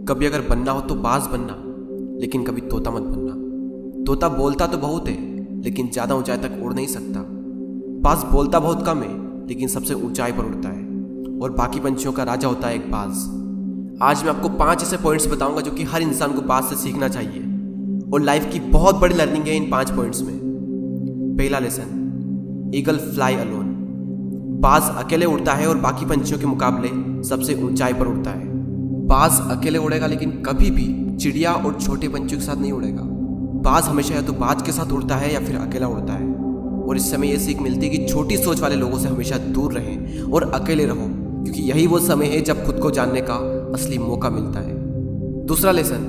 कभी अगर बनना हो तो बाज बनना, लेकिन कभी तोता मत बनना। तोता बोलता तो बहुत है, लेकिन ज्यादा ऊंचाई तक उड़ नहीं सकता। बाज बोलता बहुत कम है, लेकिन सबसे ऊंचाई पर उड़ता है, और बाकी पंछियों का राजा होता है एक बाज। आज मैं आपको 5 ऐसे पॉइंट्स बताऊंगा जो कि हर इंसान को बाज से सीखना चाहिए, और लाइफ की बहुत बड़ी लर्निंग है इन 5 पॉइंट्स में। पहला लेसन, ईगल फ्लाई अलोन। बाज अकेले उड़ता है और बाकी पंछियों के मुकाबले सबसे ऊंचाई पर उड़ता है। बाज अकेले उड़ेगा, लेकिन कभी भी चिड़िया और छोटे पंछियों के साथ नहीं उड़ेगा। बाज हमेशा या तो बाज के साथ उड़ता है या फिर अकेला उड़ता है। और इस समय यह सीख मिलती है कि छोटी सोच वाले लोगों से हमेशा दूर रहें और अकेले रहो, क्योंकि यही वो समय है जब खुद को जानने का असली मौका मिलता है। दूसरा लेसन,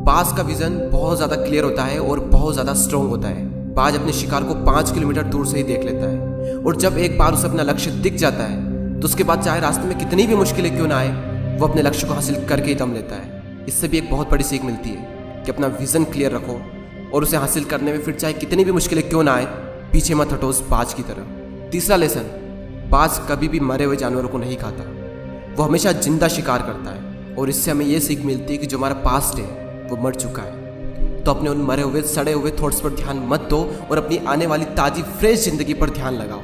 बाज का विजन बहुत ज्यादा क्लियर होता है और बहुत ज्यादा स्ट्रॉन्ग होता है। बाज अपने शिकार को 5 किलोमीटर दूर से ही देख लेता है, और जब एक बार उसे अपना लक्ष्य दिख जाता है तो उसके बाद चाहे रास्ते में कितनी भी मुश्किलें क्यों ना आए, वो अपने लक्ष्य को हासिल करके ही दम लेता है। इससे भी एक बहुत बड़ी सीख मिलती है कि अपना विजन क्लियर रखो और उसे हासिल करने में फिर चाहे कितनी भी मुश्किलें क्यों ना आए, पीछे मत हटो उस बाज की तरह। तीसरा लेसन, बाज कभी भी मरे हुए जानवरों को नहीं खाता, वो हमेशा जिंदा शिकार करता है। और इससे हमें यह सीख मिलती है कि जो हमारा पास्ट है वो मर चुका है, तो अपने उन मरे हुए सड़े हुए थॉट्स पर ध्यान मत दो और अपनी आने वाली ताजी फ्रेश जिंदगी पर ध्यान लगाओ।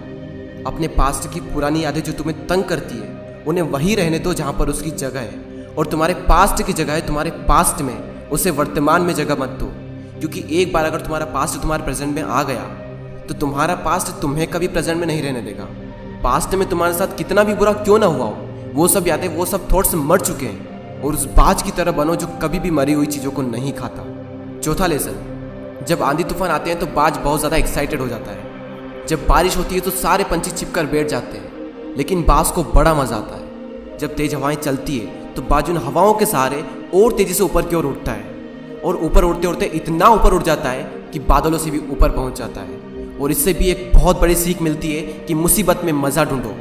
अपने पास्ट की पुरानी यादें जो तुम्हें तंग करती है उन्हें वहीं रहने दो जहां पर उसकी जगह है, और तुम्हारे पास्ट की जगह है तुम्हारे पास्ट में, उसे वर्तमान में जगह मत दो। क्योंकि एक बार अगर तुम्हारा पास्ट तुम्हारे प्रेजेंट में आ गया तो तुम्हारा पास्ट तुम्हें कभी प्रेजेंट में नहीं रहने देगा। पास्ट में तुम्हारे साथ कितना भी बुरा क्यों ना हुआ हो, वो सब यादें वो सब थॉट्स मर चुके हैं, और उस बाज की तरह बनो जो कभी भी मरी हुई चीज़ों को नहीं खाता। चौथा लेसन, जब आंधी तूफान आते हैं तो बाज बहुत ज़्यादा एक्साइटेड हो जाता है। जब बारिश होती है तो सारे पंछी छिपकर बैठ जाते हैं, लेकिन बाज को बड़ा मजा आता है। जब तेज हवाएं चलती है तो बाज उन हवाओं के सहारे और तेजी से ऊपर की ओर उठता है, और ऊपर उड़ते उड़ते इतना ऊपर उड़ जाता है कि बादलों से भी ऊपर पहुंच जाता है। और इससे भी एक बहुत बड़ी सीख मिलती है कि मुसीबत में मजा ढूंढो।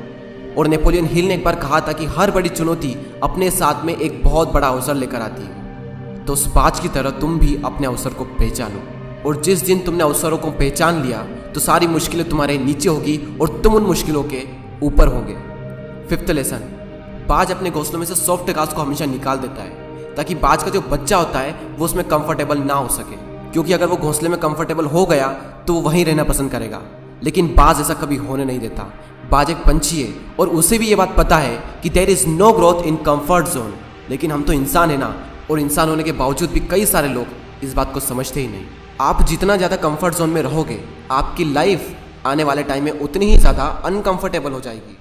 और नेपोलियन हिल ने एक बार कहा था कि हर बड़ी चुनौती अपने साथ में एक बहुत बड़ा अवसर लेकर आती है। तो उस बाज की तरह तुम भी अपने अवसर को पहचानो, और जिस दिन तुमने अवसरों को पहचान लिया तो सारी मुश्किलें तुम्हारे नीचे होगी और तुम उन मुश्किलों के ऊपर होगे। फिफ्थ लेसन, बाज अपने घोंसलों में से सॉफ्ट घास को हमेशा निकाल देता है, ताकि बाज का जो बच्चा होता है वो उसमें कंफर्टेबल ना हो सके। क्योंकि अगर वो घोंसले में कंफर्टेबल हो गया तो वो वहीं रहना पसंद करेगा, लेकिन बाज ऐसा कभी होने नहीं देता। बाज एक पंछी है और उसे भी ये बात पता है कि there is no growth in comfort zone. लेकिन हम तो इंसान है ना, और इंसान होने के बावजूद भी कई सारे लोग इस बात को समझते ही नहीं। आप जितना ज़्यादा कंफर्ट जोन में रहोगे, आपकी लाइफ आने वाले टाइम में उतनी ही ज़्यादा अनकंफर्टेबल हो जाएगी।